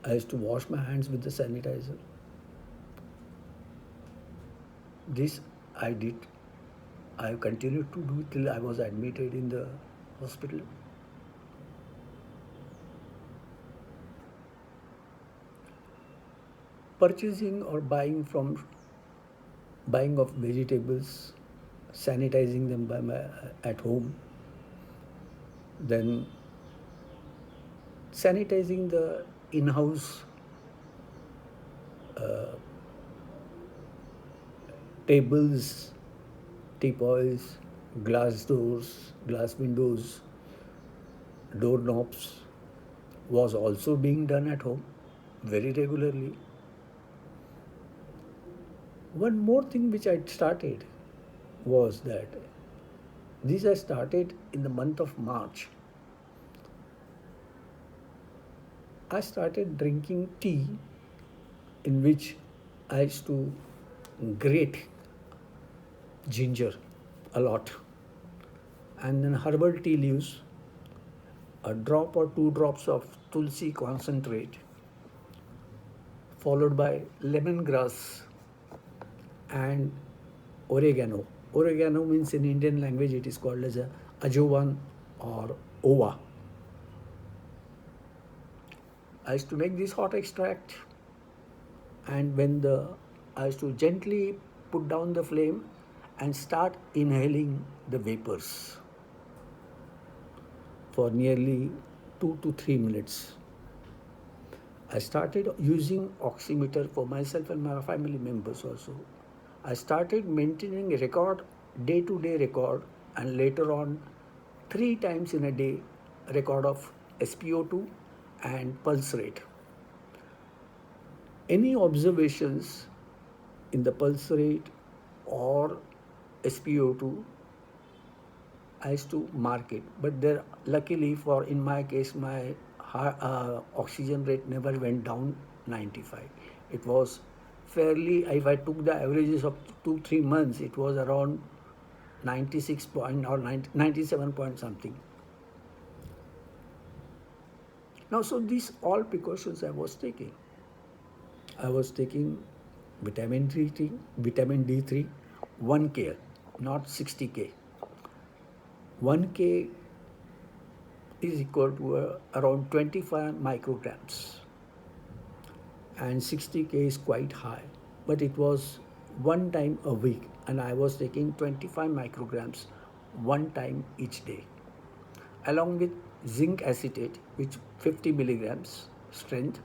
I used to wash my hands with the sanitizer. This I did. I continued to do till I was admitted in the hospital. Purchasing or buying of vegetables, sanitizing them at home, then sanitizing the in-house tables, teapoys, glass doors, glass windows, doorknobs was also being done at home very regularly. One more thing which I started was that this I started in the month of March. I started drinking tea in which I used to grate ginger a lot, and then herbal tea leaves, a drop or two drops of tulsi concentrate, followed by lemongrass and oregano. Oregano means in Indian language it is called as a ajovan or ova. I used to make this hot extract, and I used to gently put down the flame and start inhaling the vapors for nearly 2 to 3 minutes. I started using oximeter for myself and my family members also. I started maintaining a record, day to day record, and later on, 3 times in a day, record of SpO2 and pulse rate. Any observations in the pulse rate or SpO2, I used to mark it. But there, luckily for in my case, my oxygen rate never went down 95. It was fairly. If I took the averages of 2 3 months, it was around 96 point or 97 point something. Now, so these all precautions I was taking. I was taking vitamin D3, 1K, not 60K. 1K is equal to around 25 micrograms, and 60K is quite high. But it was one time a week, and I was taking 25 micrograms one time each day, along with zinc acetate, which 50 milligrams strength,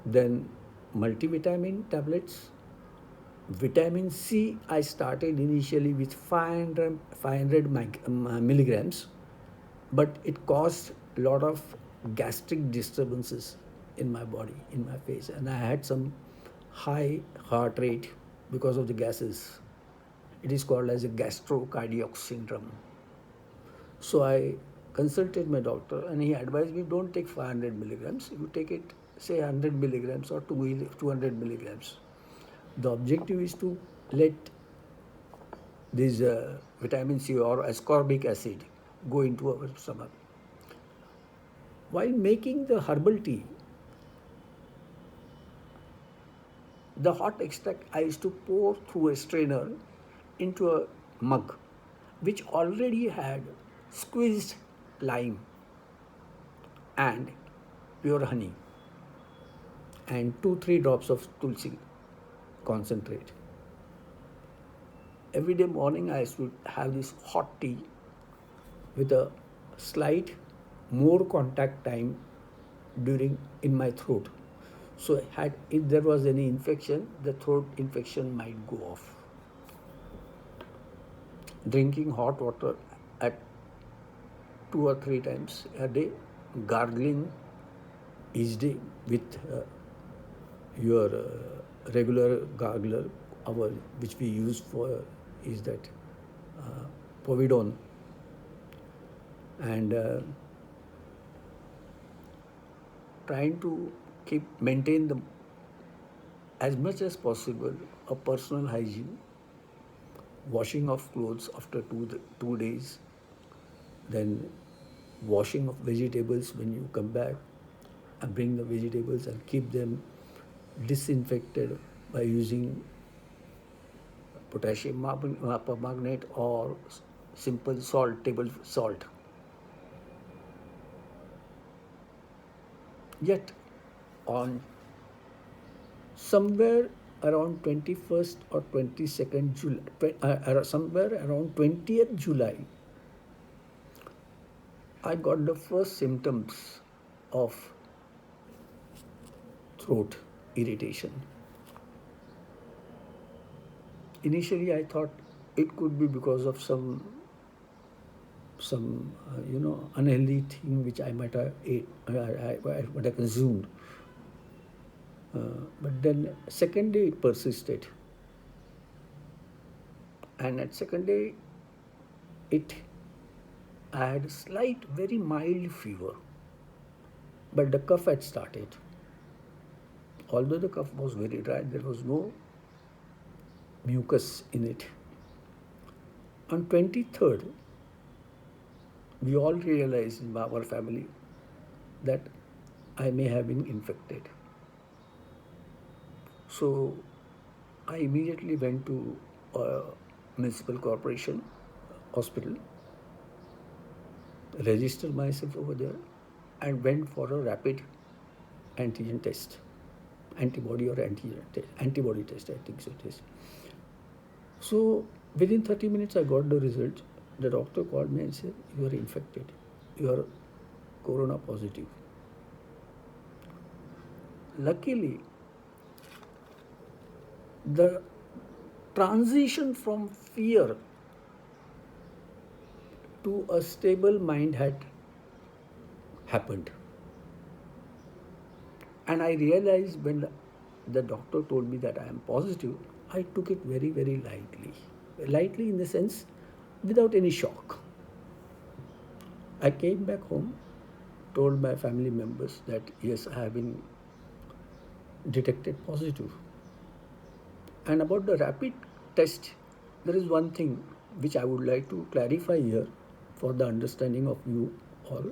then multivitamin tablets. Vitamin C, I started initially with 500 milligrams, but it caused a lot of gastric disturbances in my body, in my face, and I had some high heart rate because of the gases. It is called as a gastrocardiac syndrome. So I consulted my doctor, and he advised me don't take 500 milligrams. You take it, say 100 milligrams or 200 milligrams. The objective is to let this vitamin C or ascorbic acid go into our stomach. While making the herbal tea, the hot extract I used to pour through a strainer into a mug which already had squeezed lime and pure honey and 2 3 drops of tulsi concentrate. Every day morning I used to have this hot tea with a slight more contact time during in my throat. So if there was any infection, the throat infection might go off. Drinking hot water at 2 or 3 times a day, gargling each day with your regular gargler, which we use for is that povidone, and trying to maintain the as much as possible a personal hygiene, washing of clothes after 2 days, then washing of vegetables when you come back, and bring the vegetables and keep them disinfected by using potassium permanganate or simple salt, table salt. Yet, on somewhere around 21st or 22nd July, somewhere around 20th July, I got the first symptoms of throat irritation. Initially, I thought it could be because of some unhealthy thing which I might have ate, I might have consumed. But then second day it persisted, and at second day it I had a slight, very mild fever, but the cough had started. Although the cough was very dry, there was no mucus in it. On 23rd, we all realized in our family that I may have been infected. So I immediately went to a municipal corporation hospital, registered myself over there, and went for a rapid antigen test, antibody or antigen test, antibody test, I think so it is. So within 30 minutes, I got the result. The doctor called me and said, "You are infected. You are corona positive." Luckily, the transition from fear to a stable mind had happened. And I realized when the doctor told me that I am positive, I took it very, very lightly. Lightly in the sense, without any shock. I came back home, told my family members that yes, I have been detected positive. And about the rapid test, there is one thing which I would like to clarify here for the understanding of you all,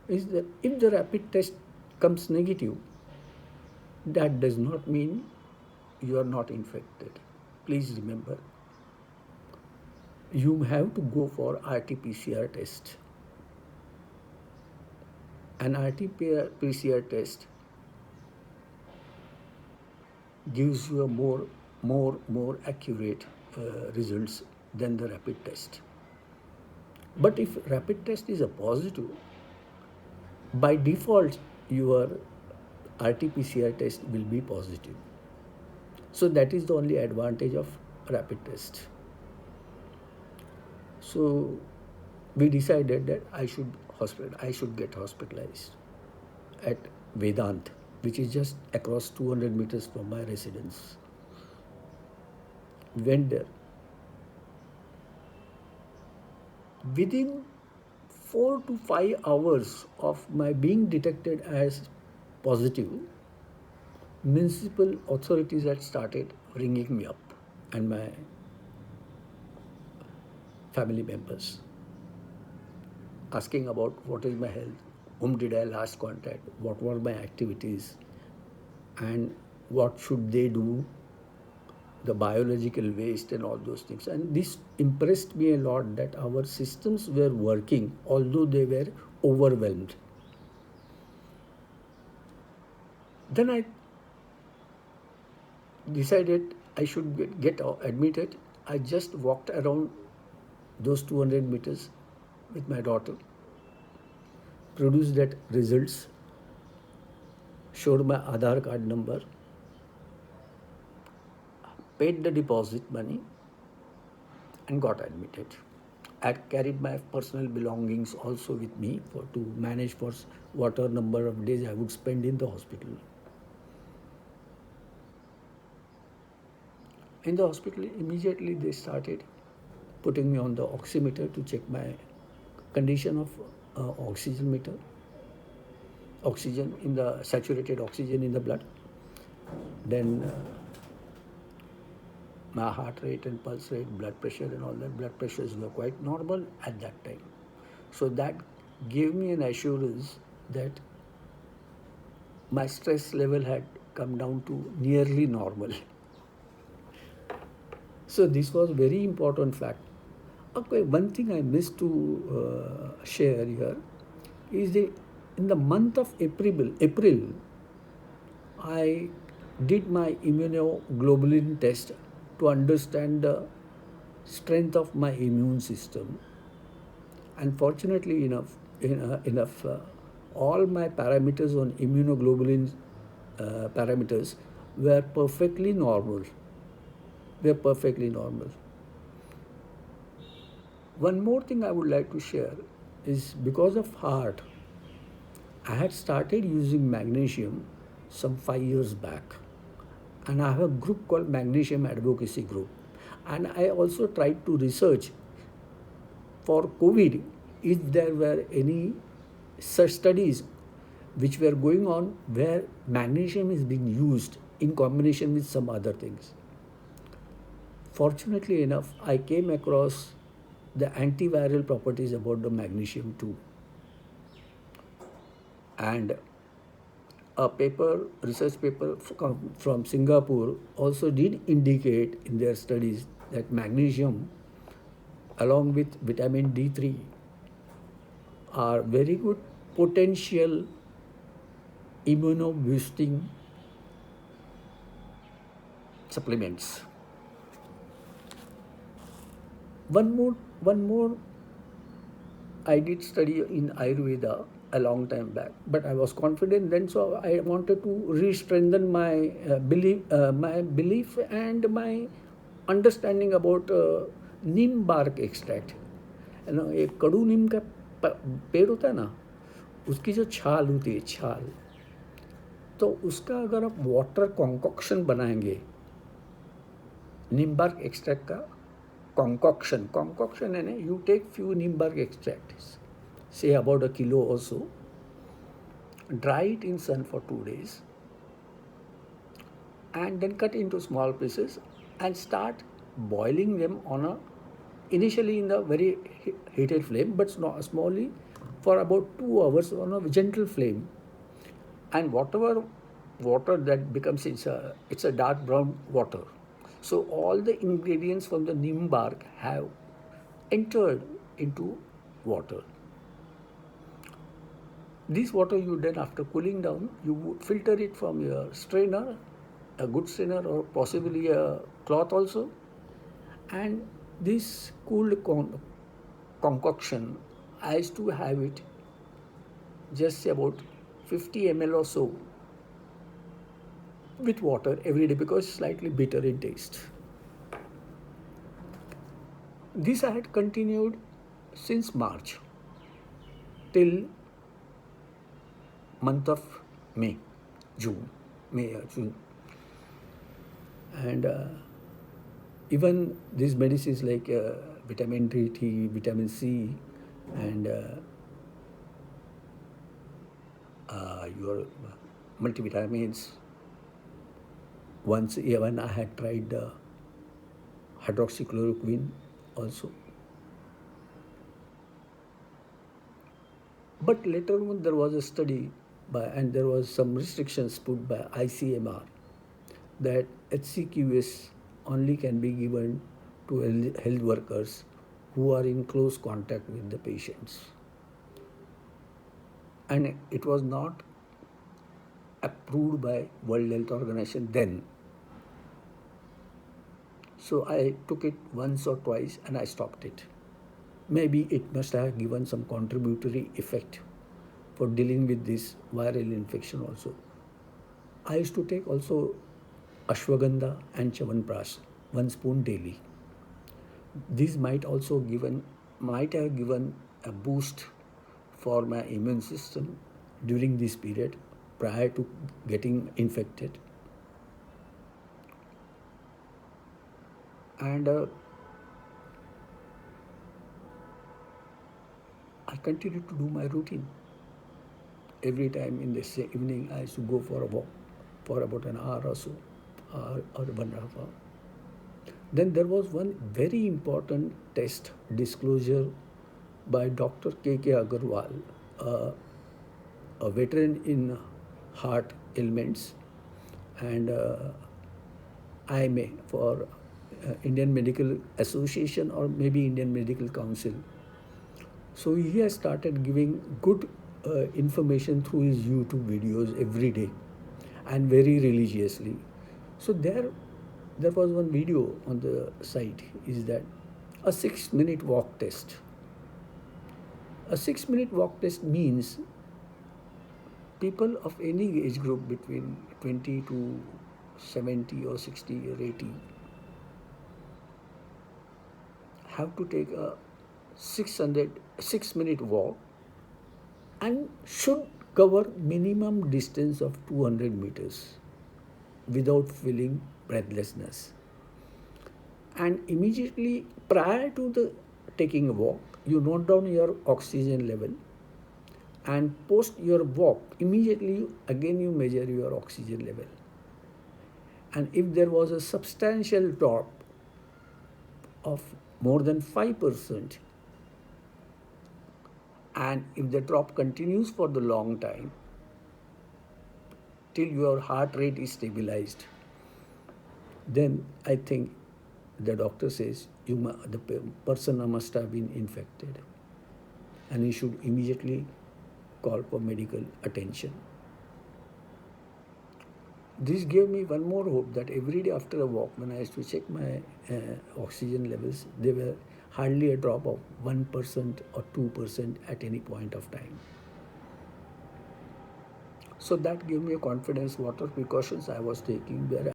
is that if the rapid test comes negative, that does not mean you are not infected. Please remember, you have to go for RT-PCR test. An RT-PCR test gives you a more accurate results than the rapid test. But if rapid test is a positive, by default your RT-PCR test will be positive. So that is the only advantage of rapid test. So we decided that I should get hospitalized at Vedant, which is just across 200 meters from my residence. Went there. Within 4 to 5 hours of my being detected as positive, municipal authorities had started ringing me up and my family members, asking about what is my health, whom did I last contact, what were my activities, and what should they do, the biological waste and all those things. And this impressed me a lot that our systems were working, although they were overwhelmed. Then I decided I should get admitted. I just walked around those 200 meters with my daughter, produced that results, showed my Aadhaar card number, paid the deposit money, and got admitted. I carried my personal belongings also with me to manage for whatever number of days I would spend in the hospital. In the hospital, immediately they started putting me on the oximeter to check my condition of oxygen meter, oxygen in the saturated oxygen in the blood. Then my heart rate and pulse rate, blood pressure and all that. Blood pressures were quite normal at that time. So that gave me an assurance that my stress level had come down to nearly normal. So this was very important fact. Okay, one thing I missed to share here is in the month of April, I did my immunoglobulin test to understand the strength of my immune system. Unfortunately enough, all my parameters on immunoglobulin parameters were perfectly normal. Were perfectly normal. One more thing I would like to share is because of heart, I had started using magnesium some 5 years back, and I have a group called Magnesium Advocacy Group, and I also tried to research for COVID if there were any such studies which were going on where magnesium is being used in combination with some other things. Fortunately enough, I came across the antiviral properties about the magnesium too. And a research paper from Singapore also did indicate in their studies that magnesium along with vitamin D3 are very good potential immunoboosting supplements. One more I did study in Ayurveda a long time back, but I was confident then, so I wanted to re-strengthen my belief and my understanding about neem bark extract. एक कड़ू नीम का पेड़ होता है ना, उसकी जो छाल होती है छाल, तो उसका अगर आप वाटर कॉन्कॉक्शन बनाएंगे नीम bark extract का concoction है ना, you take few neem bark extracts, say about a kilo or so, dry it in sun for 2 days, and then cut into small pieces and start boiling them on a initially in the very heated flame, but smallly for about 2 hours on a gentle flame, and whatever water that becomes it's a dark brown water. So all the ingredients from the neem bark have entered into water. This water you then, after cooling down, you would filter it from your strainer, a good strainer or possibly a cloth also, and this cooled concoction, I used to have it just about 50 ml or so with water every day because it's slightly bitter in taste. This I had continued since March till month of May, June. And even these medicines like vitamin D, vitamin C, and your multivitamins. Once even I had tried hydroxychloroquine also. But later on there was a study and there was some restrictions put by ICMR that HCQS only can be given to health workers who are in close contact with the patients. And it was not approved by World Health Organization then. So I took it once or twice and I stopped it. Maybe it must have given some contributory effect for dealing with this viral infection also. I used to take also ashwagandha and chyawanprash, 1 spoon daily. These might have given a boost for my immune system during this period prior to getting infected. And I continued to do my routine. Every time in the evening, I used to go for a walk for about an hour or so, or 1.5 hours. Then there was one very important test disclosure by Dr. K. Agarwal, a veteran in heart ailments, and IMA for Indian Medical Association or maybe Indian Medical Council. So he has started giving good information through his YouTube videos every day and very religiously. So there was one video on the site is that a 6 minute walk test. A 6 minute walk test means people of any age group between 20 to 70 or 60 or 80 have to take a 6 minute walk and should cover minimum distance of 200 meters without feeling breathlessness. And immediately prior to the taking a walk, you note down your oxygen level, and post your walk immediately again you measure your oxygen level. And if there was a substantial drop of more than 5%, and if the drop continues for the long time till your heart rate is stabilized, then I think the doctor says the person must have been infected and he should immediately call for medical attention. This gave me one more hope that every day after a walk, when I used to check my oxygen levels, they were hardly a drop of 1% or 2% at any point of time. So that gave me a confidence what are precautions I was taking, where